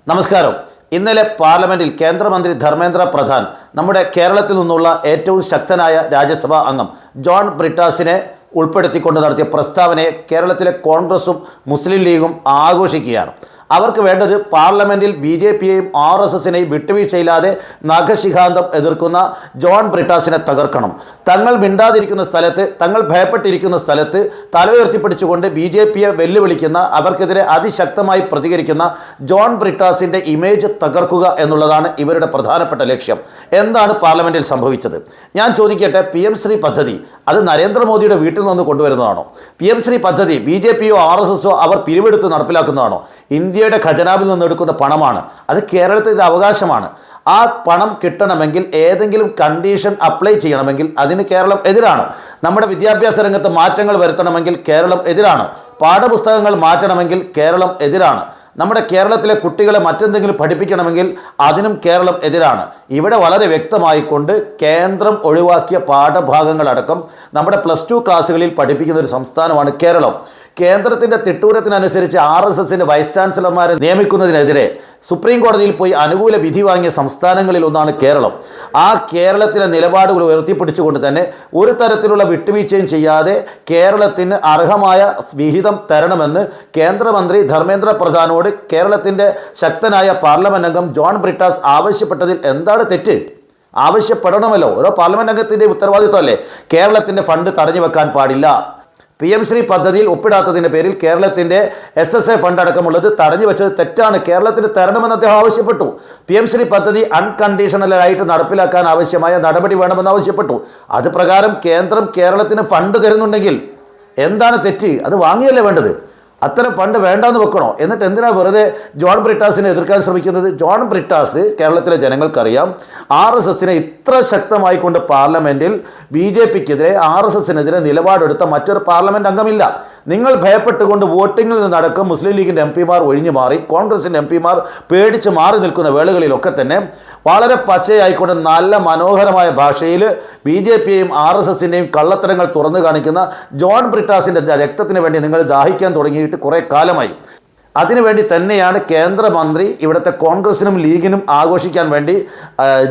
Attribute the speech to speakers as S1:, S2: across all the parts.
S1: നമസ്കാരം. ഇന്നലെ പാർലമെന്റിൽ കേന്ദ്രമന്ത്രി ധർമ്മേന്ദ്ര പ്രധാൻ നമ്മുടെ കേരളത്തിൽ നിന്നുള്ള ഏറ്റവും ശക്തനായ രാജ്യസഭാ അംഗം ജോൺ ബ്രിട്ടാസിനെ ഉൾപ്പെടുത്തിക്കൊണ്ട് നടത്തിയ പ്രസ്താവനയെ കേരളത്തിലെ കോൺഗ്രസും മുസ്ലിം ലീഗും ആഘോഷിക്കുകയാണ്. അവർക്ക് വേണ്ടത് പാർലമെന്റിൽ BJPയെയും RSSനെയും വിട്ടുവീഴ്ചയില്ലാതെ നഖശിഖാന്തം എതിർക്കുന്ന ജോൺ ബ്രിട്ടാസിനെ തകർക്കണം. തങ്ങൾ മിണ്ടാതിരിക്കുന്ന സ്ഥലത്ത്, തങ്ങൾ ഭയപ്പെട്ടിരിക്കുന്ന സ്ഥലത്ത് തലയുയർത്തിപ്പിടിച്ചുകൊണ്ട് BJPയെ വെല്ലുവിളിക്കുന്ന, അവർക്കെതിരെ അതിശക്തമായി പ്രതികരിക്കുന്ന ജോൺ ബ്രിട്ടാസിൻ്റെ ഇമേജ് തകർക്കുക എന്നുള്ളതാണ് ഇവരുടെ പ്രധാനപ്പെട്ട ലക്ഷ്യം. എന്താണ് പാർലമെന്റിൽ സംഭവിച്ചത്? ഞാൻ ചോദിക്കട്ടെ, PM ശ്രീ പദ്ധതി അത് നരേന്ദ്രമോദിയുടെ വീട്ടിൽ നിന്ന് കൊണ്ടുവരുന്നതാണോ? PM ശ്രീ പദ്ധതി BJPയോ RSSോ അവർ പിരിവെടുത്ത് നടപ്പിലാക്കുന്നതാണോ? ഇന്ത്യയുടെ ഖജനാവിൽ നിന്നെടുക്കുന്ന പണമാണ്. അത് കേരളത്തിൻ്റെ അവകാശമാണ്. ആ പണം കിട്ടണമെങ്കിൽ, ഏതെങ്കിലും കണ്ടീഷൻ അപ്ലൈ ചെയ്യണമെങ്കിൽ അതിന് കേരളം എതിരാണ്. നമ്മുടെ വിദ്യാഭ്യാസ രംഗത്ത് മാറ്റങ്ങൾ വരുത്തണമെങ്കിൽ കേരളം എതിരാണ്. പാഠപുസ്തകങ്ങൾ മാറ്റണമെങ്കിൽ കേരളം എതിരാണ്. നമ്മുടെ കേരളത്തിലെ കുട്ടികളെ മറ്റെന്തെങ്കിലും പഠിപ്പിക്കണമെങ്കിൽ അതിനും കേരളം എതിരാണ്. ഇവിടെ വളരെ വ്യക്തമായിക്കൊണ്ട് കേന്ദ്രം ഒഴിവാക്കിയ പാഠഭാഗങ്ങളടക്കം നമ്മുടെ +2 ക്ലാസ്സുകളിൽ പഠിപ്പിക്കുന്ന ഒരു സംസ്ഥാനമാണ് കേരളം. കേന്ദ്രത്തിൻ്റെ തിട്ടൂരത്തിനനുസരിച്ച് RSSൻ്റെ വൈസ് ചാൻസലർമാരെ നിയമിക്കുന്നതിനെതിരെ സുപ്രീം കോടതിയിൽ പോയി അനുകൂല വിധി വാങ്ങിയ സംസ്ഥാനങ്ങളിൽ ഒന്നാണ് കേരളം. ആ കേരളത്തിലെ നിലപാടുകൾ ഉയർത്തിപ്പിടിച്ചുകൊണ്ട് തന്നെ ഒരു തരത്തിലുള്ള വിട്ടുവീഴ്ചയും ചെയ്യാതെ കേരളത്തിന് അർഹമായ വിഹിതം തരണമെന്ന് കേന്ദ്രമന്ത്രി ധർമ്മേന്ദ്ര പ്രധാനോട് കേരളത്തിൻ്റെ ശക്തനായ പാർലമെന്റ് അംഗം ജോൺ ബ്രിട്ടാസ് ആവശ്യപ്പെട്ടതിൽ എന്താണ് തെറ്റ്? ആവശ്യപ്പെടണമല്ലോ. ഓരോ പാർലമെന്റ് അംഗത്തിൻ്റെ ഉത്തരവാദിത്വമല്ലേ. കേരളത്തിൻ്റെ ഫണ്ട് തടഞ്ഞു വെക്കാൻ പാടില്ല. PM ശ്രീ പദ്ധതിയിൽ ഒപ്പിടാത്തതിൻ്റെ പേരിൽ കേരളത്തിൻ്റെ SSA ഫണ്ട് അടക്കമുള്ളത് തടഞ്ഞു വെച്ചത് തെറ്റാണ്. കേരളത്തിന് തരണമെന്ന് അദ്ദേഹം ആവശ്യപ്പെട്ടു. PM ശ്രീ പദ്ധതി അൺകണ്ടീഷണലായിട്ട് നടപ്പിലാക്കാൻ ആവശ്യമായ നടപടി വേണമെന്ന് ആവശ്യപ്പെട്ടു. അത് പ്രകാരം കേന്ദ്രം കേരളത്തിന് ഫണ്ട് തരുന്നുണ്ടെങ്കിൽ എന്താണ് തെറ്റ്? അത് വാങ്ങിയല്ലേ വേണ്ടത്. അത്തരം ഫണ്ട് വേണ്ടാന്ന് വെക്കണോ? എന്നിട്ട് എന്തിനാണ് വെറുതെ ജോൺ ബ്രിട്ടാസിനെ എതിർക്കാൻ ശ്രമിക്കുന്നത്? ജോൺ ബ്രിട്ടാസ്, കേരളത്തിലെ ജനങ്ങൾക്കറിയാം, RSSനെ ഇത്ര ശക്തമായിക്കൊണ്ട് പാർലമെൻറ്റിൽ BJPക്കെതിരെ RSSനെതിരെ നിലപാടെടുത്ത മറ്റൊരു പാർലമെൻറ്റ് അംഗമില്ല. നിങ്ങൾ ഭയപ്പെട്ടുകൊണ്ട് വോട്ടിങ്ങിൽ നിന്നടക്കം മുസ്ലിം ലീഗിൻ്റെ MP മാർ ഒഴിഞ്ഞു മാറി, കോൺഗ്രസിൻ്റെ MP മാർ പേടിച്ച് മാറി നിൽക്കുന്ന വേളകളിലൊക്കെ തന്നെ വളരെ പച്ചയായിക്കൊണ്ട് നല്ല മനോഹരമായ ഭാഷയിൽ BJPയെയും RSSനെയും കള്ളത്തരങ്ങൾ തുറന്നു കാണിക്കുന്ന ജോൺ ബ്രിട്ടാസിൻ്റെ രക്തത്തിന് വേണ്ടി നിങ്ങൾ ദാഹിക്കാൻ തുടങ്ങിയിട്ട് കുറേ കാലമായി. അതിനുവേണ്ടി തന്നെയാണ് കേന്ദ്രമന്ത്രി ഇവിടുത്തെ കോൺഗ്രസിനും ലീഗിനും ആഘോഷിക്കാൻ വേണ്ടി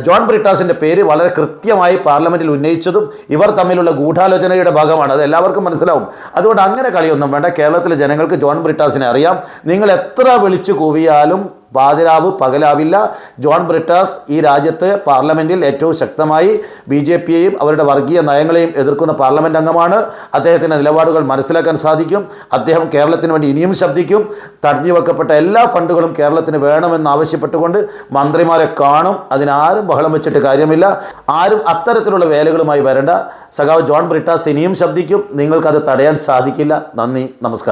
S1: ജോൺ ബ്രിട്ടാസിൻ്റെ പേര് വളരെ കൃത്യമായി പാർലമെൻറ്റിൽ ഉന്നയിച്ചതും. ഇവർ തമ്മിലുള്ള ഗൂഢാലോചനയുടെ ഭാഗമാണ്. അത് എല്ലാവർക്കും മനസ്സിലാവും. അതുകൊണ്ട് അങ്ങനെ കളിയൊന്നും വേണ്ട. കേരളത്തിലെ ജനങ്ങൾക്ക് ജോൺ ബ്രിട്ടാസിനെ അറിയാം. നിങ്ങൾ എത്ര വിളിച്ചു കൂവിയാലും പാതിരാവ് പകലാവില്ല. ജോൺ ബ്രിട്ടാസ് ഈ രാജ്യത്ത് പാർലമെൻറ്റിൽ ഏറ്റവും ശക്തമായി BJPയെയും അവരുടെ വർഗീയ നയങ്ങളെയും എതിർക്കുന്ന പാർലമെൻറ്റ് അംഗമാണ്. അദ്ദേഹത്തിൻ്റെ നിലപാടുകൾ മനസ്സിലാക്കാൻ സാധിക്കും. അദ്ദേഹം കേരളത്തിന് വേണ്ടി ഇനിയും ശബ്ദിക്കും. തടഞ്ഞു വെക്കപ്പെട്ട എല്ലാ ഫണ്ടുകളും കേരളത്തിന് വേണമെന്ന് ആവശ്യപ്പെട്ടുകൊണ്ട് മന്ത്രിമാരെ കാണും. അതിനാരും ബഹളം വെച്ചിട്ട് കാര്യമില്ല. ആരും അത്തരത്തിലുള്ള വേലകളുമായി വരേണ്ട. സഖാവ് ജോൺ ബ്രിട്ടാസ് ഇനിയും ശബ്ദിക്കും. നിങ്ങൾക്കത് തടയാൻ സാധിക്കില്ല. നന്ദി, നമസ്കാരം.